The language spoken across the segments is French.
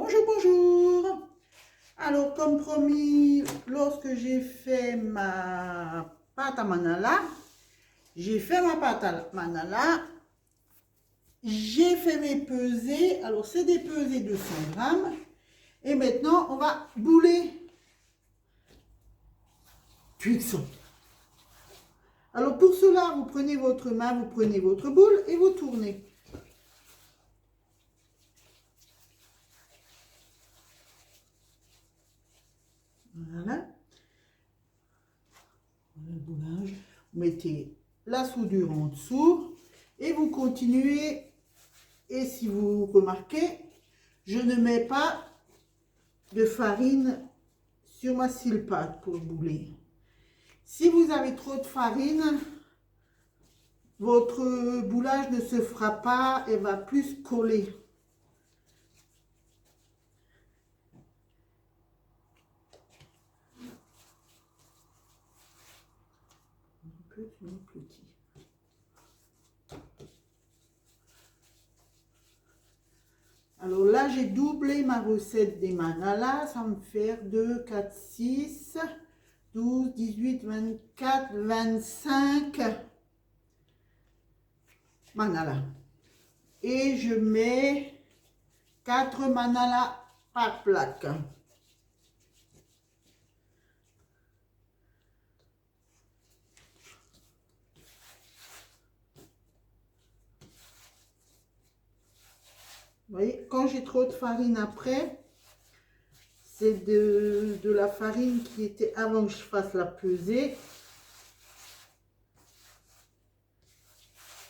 Bonjour, bonjour. Alors, comme promis, lorsque j'ai fait ma pâte à manala, j'ai fait mes pesées. Alors, c'est des pesées de 100 grammes. Et maintenant, on va bouler. Cuisson. Alors, pour cela, vous prenez votre main, vous prenez votre boule et vous tournez. Voilà. Le boulage. Vous mettez la soudure en dessous et vous continuez. Et si vous remarquez, je ne mets pas de farine sur ma sile-pâte pour bouler. Si vous avez trop de farine, votre boulage ne se fera pas et va plus coller. Petit. Alors là, j'ai doublé ma recette des manalas. Ça va me faire 2, 4, 6, 12, 18, 24, 25 manalas. Et je mets 4 manalas par plaque. Vous voyez, quand j'ai trop de farine après, c'est de la farine qui était avant que je fasse la pesée.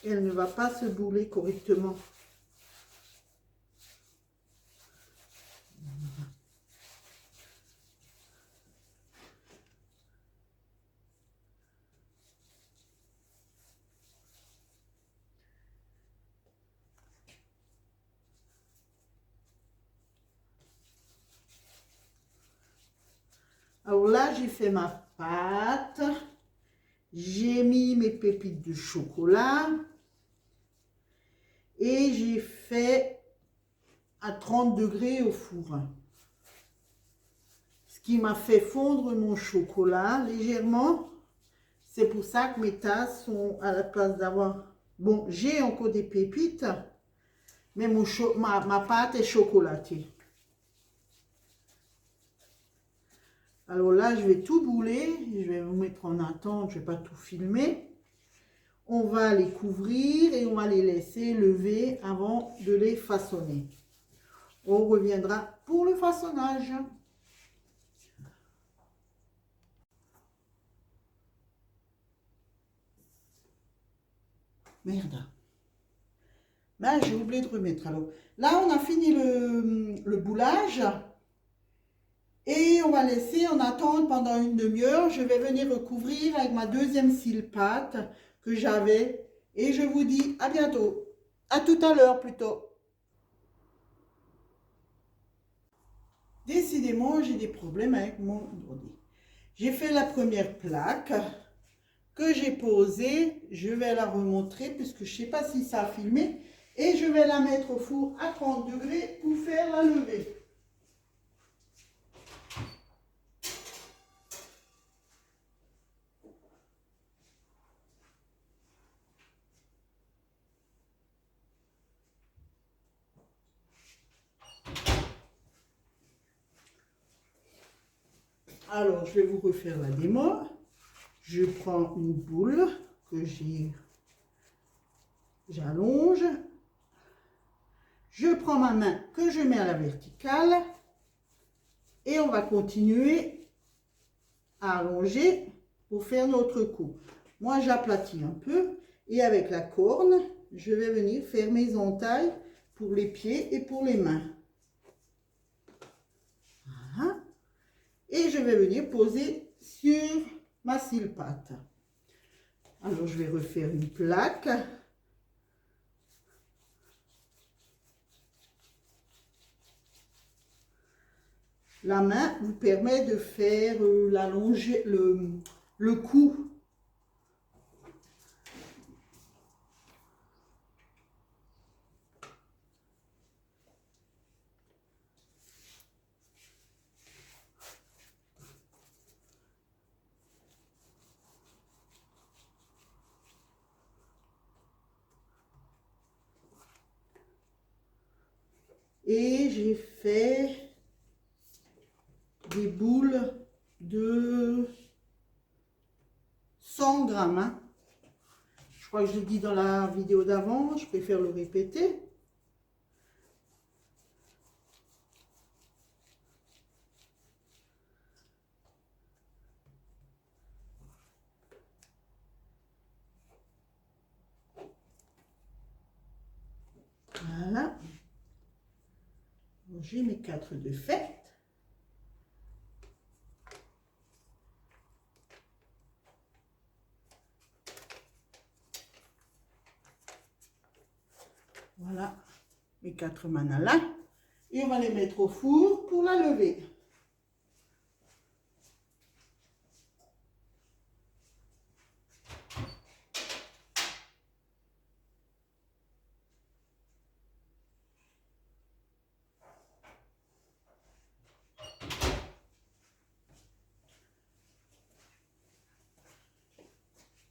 Elle ne va pas se bouler correctement. Alors là, j'ai fait ma pâte. J'ai mis mes pépites de chocolat. Et j'ai fait à 30 degrés au four. Ce qui m'a fait fondre mon chocolat légèrement. C'est pour ça que mes tasses sont à la place d'avoir... Bon, j'ai encore des pépites, mais ma pâte est chocolatée. Alors là, je vais tout bouler. Je vais vous mettre en attente, je ne vais pas tout filmer. On va les couvrir et on va les laisser lever avant de les façonner. On reviendra pour le façonnage. Merde. Ben, j'ai oublié de remettre. Alors, là, on a fini le boulage. Et on va laisser en attente pendant une demi-heure. Je vais venir recouvrir avec ma deuxième sile-pâte que j'avais. Et je vous dis à bientôt. À tout à l'heure plutôt. Décidément, j'ai des problèmes avec mon ordi. J'ai fait la première plaque que j'ai posée. Je vais la remontrer puisque je ne sais pas si ça a filmé. Et je vais la mettre au four à 30 degrés pour faire la levée. Alors, je vais vous refaire la démo. Je prends une boule que j'allonge. Je prends ma main que je mets à la verticale. Et on va continuer à allonger pour faire notre coupe. Moi, j'aplatis un peu. Et avec la corne, je vais venir faire mes entailles pour les pieds et pour les mains. Voilà. Et je vais venir poser sur ma sile-pâte. Alors, je vais refaire une plaque. La main vous permet de faire le cou. Et j'ai fait des boules de 100 grammes. Hein. Je crois que je l'ai dit dans la vidéo d'avant, je préfère le répéter. Voilà. J'ai mes 4 de fête. Voilà mes 4 manalas. Et on va les mettre au four pour la lever.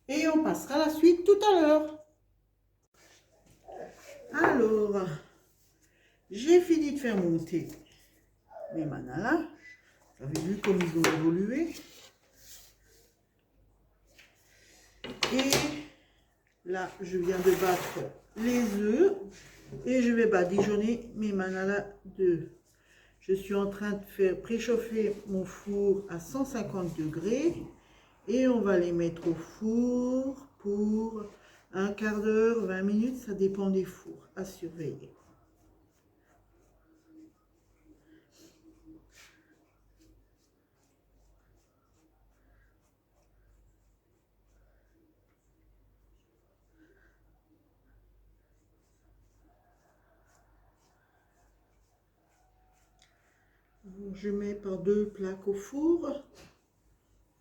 Et on passera la suite tout à l'heure. Alors, j'ai fini de faire monter mes manalas. Vous avez vu comme ils ont évolué. Et là, je viens de battre les œufs. Et je vais badigeonner mes manalas d'œufs. Je suis en train de faire préchauffer mon four à 150 degrés. Et on va les mettre au four pour un quart d'heure, 20 minutes. Ça dépend des fours à surveiller. Je mets par 2 plaques au four.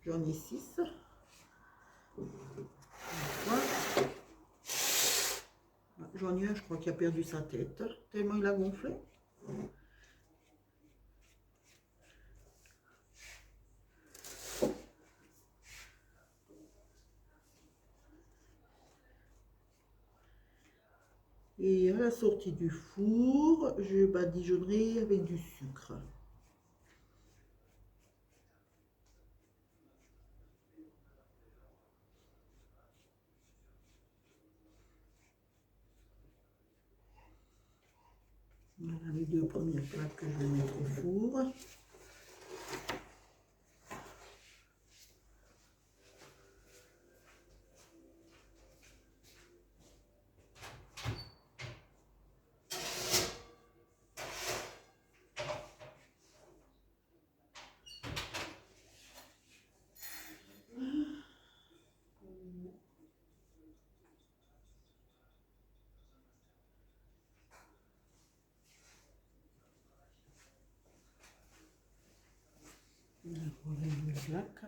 J'en ai 6. J'en ai un, je crois, qui a perdu sa tête, tellement il a gonflé. Et à la sortie du four, je badigeonnerai avec du sucre. Voilà les 2 premières plaques que je vais mettre au four. Voilà les plaques.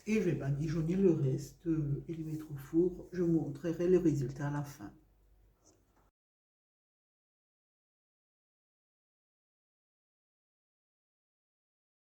Et je vais badigeonner le reste et les mettre au four. Je vous montrerai le résultat à la fin.